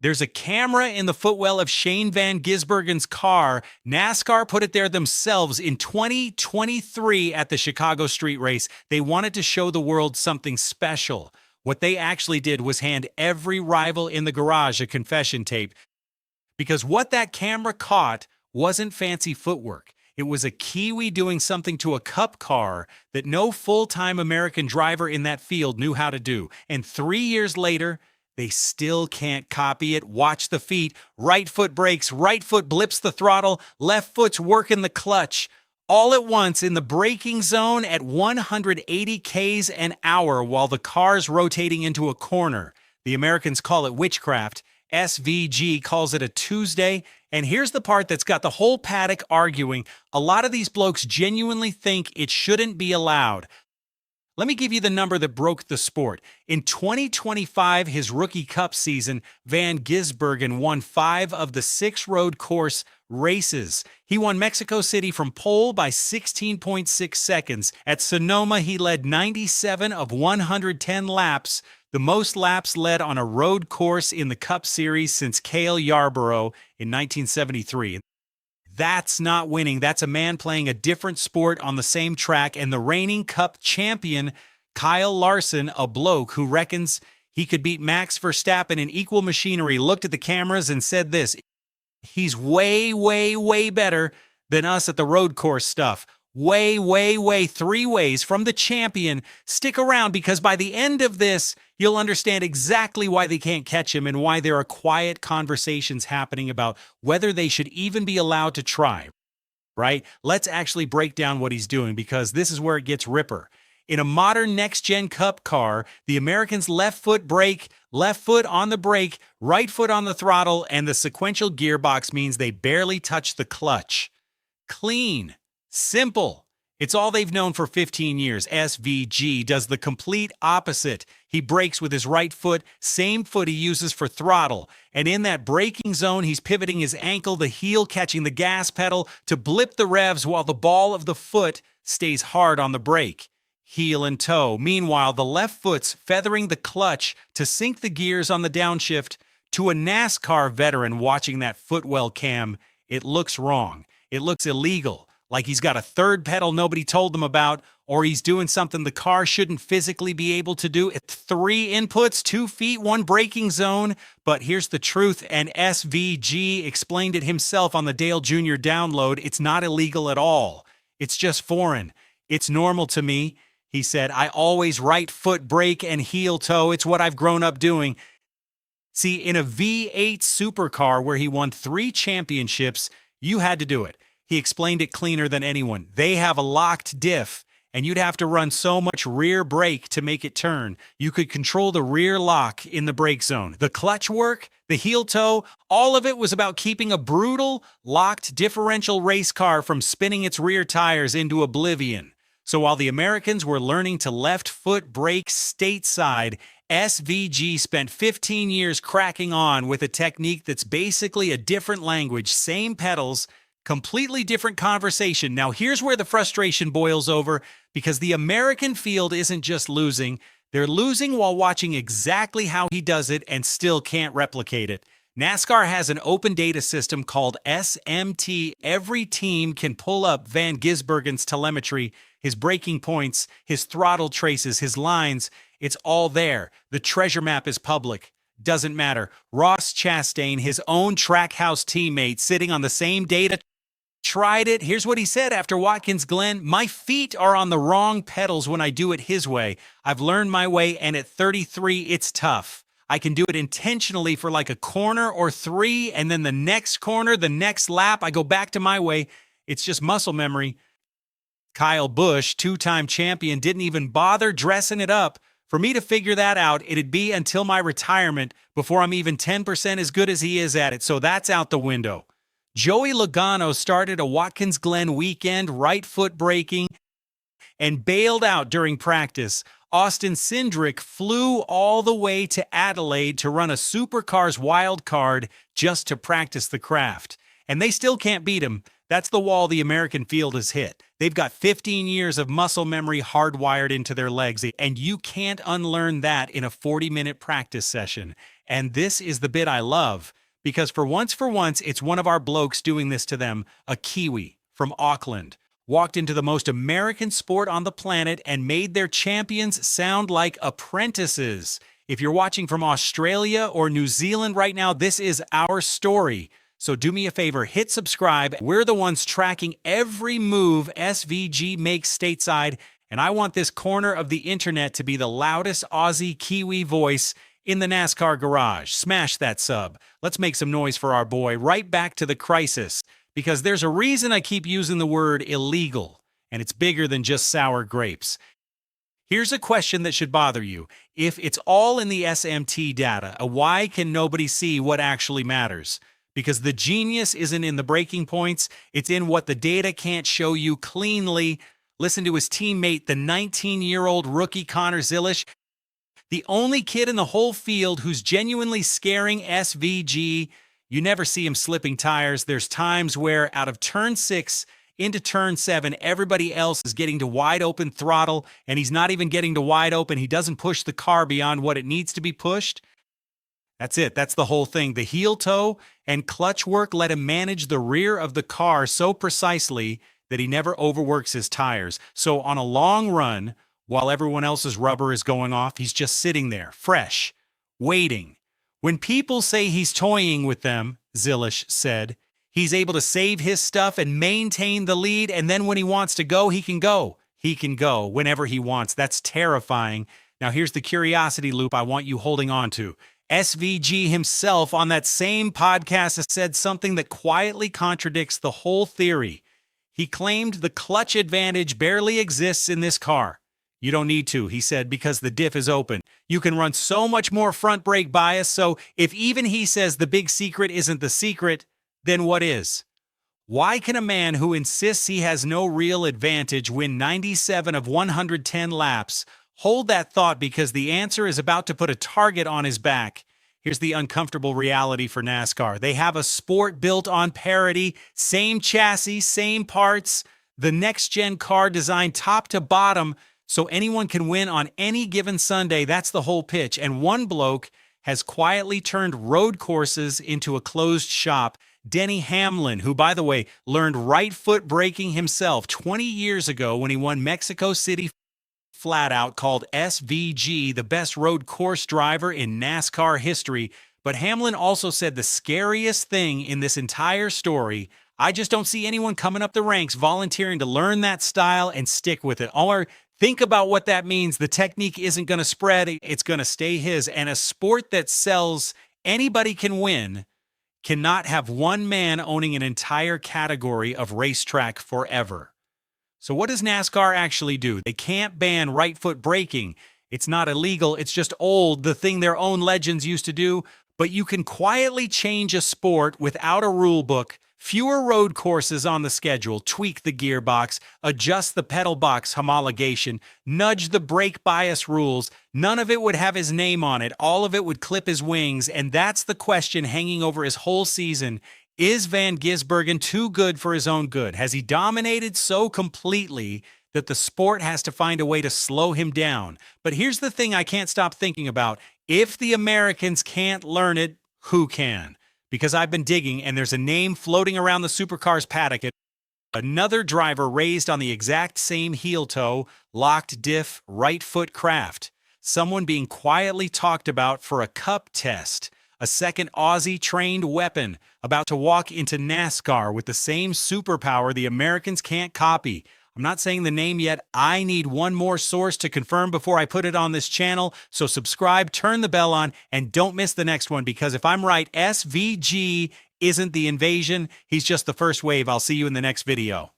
There's a camera in the footwell of Shane van Gisbergen's car. NASCAR put it there themselves in 2023 at the Chicago street race. They wanted to show the world something special. What they actually did was hand every rival in the garage a confession tape, because what that camera caught wasn't fancy footwork. It was a Kiwi doing something to a Cup car that no full-time American driver in that field knew how to do. And 3 years later, they still can't copy it. Watch the feet. Right foot brakes, right foot blips the throttle, left foot's working the clutch. All at once in the braking zone at 180 Ks an hour while the car's rotating into a corner. The Americans call it witchcraft. SVG calls it a Tuesday. And here's the part that's got the whole paddock arguing. A lot of these blokes genuinely think it shouldn't be allowed. Let me give you the number that broke the sport. In 2025, his rookie Cup season, Van Gisbergen won 5 of the 6 road course races. He won Mexico City from pole by 16.6 seconds. At Sonoma, he led 97 of 110 laps, the most laps led on a road course in the Cup Series since Cale Yarborough in 1973. That's not winning. That's a man playing a different sport on the same track, and the reigning Cup champion, Kyle Larson, a bloke who reckons he could beat Max Verstappen in equal machinery, looked at the cameras and said this: he's way, way, way better than us at the road course stuff. Way, way, way, 3 ways from the champion. Stick around, because by the end of this, you'll understand exactly why they can't catch him and why there are quiet conversations happening about whether they should even be allowed to try, right? Let's actually break down what he's doing, because this is where it gets ripper. In a modern next-gen Cup car, the Americans' left foot brake, left foot on the brake, right foot on the throttle, and the sequential gearbox means they barely touch the clutch. Clean. Simple. It's all they've known for 15 years. SVG does the complete opposite. He brakes with his right foot, same foot he uses for throttle. And in that braking zone, he's pivoting his ankle, the heel catching the gas pedal to blip the revs while the ball of the foot stays hard on the brake. Heel and toe. Meanwhile, the left foot's feathering the clutch to sink the gears on the downshift. To a NASCAR veteran watching that footwell cam, it looks wrong. It looks illegal. Like he's got a third pedal nobody told them about, or he's doing something the car shouldn't physically be able to do. It's 3 inputs, 2 feet, 1 braking zone. But here's the truth, and SVG explained it himself on the Dale Jr. download. It's not illegal at all. It's just foreign. It's normal to me, he said. I always right foot brake and heel toe. It's what I've grown up doing. See, in a V8 supercar where he won 3 championships, you had to do it. He explained it cleaner than anyone. They have a locked diff, and you'd have to run so much rear brake to make it turn. You could control the rear lock in the brake zone. The clutch work, the heel toe, all of it was about keeping a brutal, locked differential race car from spinning its rear tires into oblivion. So while the Americans were learning to left foot brake stateside, SVG spent 15 years cracking on with a technique that's basically a different language, same pedals, completely different conversation. Now, here's where the frustration boils over, because the American field isn't just losing. They're losing while watching exactly how he does it and still can't replicate it. NASCAR has an open data system called SMT. Every team can pull up Van Gisbergen's telemetry, his braking points, his throttle traces, his lines. It's all there. The treasure map is public. Doesn't matter. Ross Chastain, his own Trackhouse teammate, sitting on the same data, tried it. Here's what he said after Watkins Glen: my feet are on the wrong pedals when I do it his way. I've learned my way, and at 33, it's tough. I can do it intentionally for like a corner or 3, and then the next corner, the next lap, I go back to my way. It's just muscle memory. Kyle Busch, 2-time champion, didn't even bother dressing it up. For me to figure that out, it'd be until my retirement before I'm even 10% as good as he is at it, so that's out the window. Joey Logano started a Watkins Glen weekend right foot braking and bailed out during practice. Austin Cindric flew all the way to Adelaide to run a Supercars wild card just to practice the craft. And they still can't beat him. That's the wall the American field has hit. They've got 15 years of muscle memory hardwired into their legs, and you can't unlearn that in a 40-minute practice session. And this is the bit I love, because for once, it's one of our blokes doing this to them, a Kiwi from Auckland. Walked into the most American sport on the planet and made their champions sound like apprentices. If you're watching from Australia or New Zealand right now, this is our story. So do me a favor, hit subscribe. We're the ones tracking every move SVG makes stateside, and I want this corner of the internet to be the loudest Aussie Kiwi voice in the NASCAR garage. Smash that sub. Let's make some noise for our boy. Right back to the crisis, because there's a reason I keep using the word illegal, and it's bigger than just sour grapes. Here's a question that should bother you. If it's all in the SMT data, why can nobody see what actually matters? Because the genius isn't in the breaking points, it's in what the data can't show you cleanly. Listen to his teammate, the 19-year-old rookie Connor Zilisch, the only kid in the whole field who's genuinely scaring SVG. You never see him slipping tires. There's times where out of turn 6 into turn 7, everybody else is getting to wide open throttle, and he's not even getting to wide open. He doesn't push the car beyond what it needs to be pushed. That's it. That's the whole thing. The heel toe and clutch work let him manage the rear of the car so precisely that he never overworks his tires. So on a long run, while everyone else's rubber is going off, he's just sitting there, fresh, waiting. When people say he's toying with them, Zilisch said, he's able to save his stuff and maintain the lead, and then when he wants to go, he can go. He can go whenever he wants. That's terrifying. Now here's the curiosity loop I want you holding on to. SVG himself on that same podcast has said something that quietly contradicts the whole theory. He claimed the clutch advantage barely exists in this car. You don't need to, he said, because the diff is open. You can run so much more front brake bias, so if even he says the big secret isn't the secret, then what is? Why can a man who insists he has no real advantage win 97 of 110 laps? Hold that thought, because the answer is about to put a target on his back. Here's the uncomfortable reality for NASCAR. They have a sport built on parity, same chassis, same parts, the next-gen car designed top to bottom, so anyone can win on any given Sunday. That's the whole pitch. And one bloke has quietly turned road courses into a closed shop. Denny Hamlin, who, by the way, learned right foot braking himself 20 years ago when he won Mexico City flat out, called SVG the best road course driver in NASCAR history. But Hamlin also said the scariest thing in this entire story: I just don't see anyone coming up the ranks volunteering to learn that style and stick with it. Or think about what that means. The technique isn't going to spread. It's going to stay his. And a sport that sells anybody can win cannot have one man owning an entire category of racetrack forever. So what does NASCAR actually do? They can't ban right foot braking. It's not illegal. It's just old, the thing their own legends used to do. But you can quietly change a sport without a rule book. Fewer road courses on the schedule, tweak the gearbox, adjust the pedal box homologation, nudge the brake bias rules. None of it would have his name on it. All of it would clip his wings. And that's the question hanging over his whole season. Is Van Gisbergen too good for his own good? Has he dominated so completely that the sport has to find a way to slow him down? But here's the thing I can't stop thinking about. If the Americans can't learn it, who can? Because I've been digging, and there's a name floating around the Supercars paddock. Another driver raised on the exact same heel toe, locked diff, right foot craft. Someone being quietly talked about for a cup test. A second Aussie-trained weapon about to walk into NASCAR with the same superpower the Americans can't copy. I'm not saying the name yet. I need one more source to confirm before I put it on this channel. So subscribe, turn the bell on, and don't miss the next one, because if I'm right, SVG isn't the invasion. He's just the first wave. I'll see you in the next video.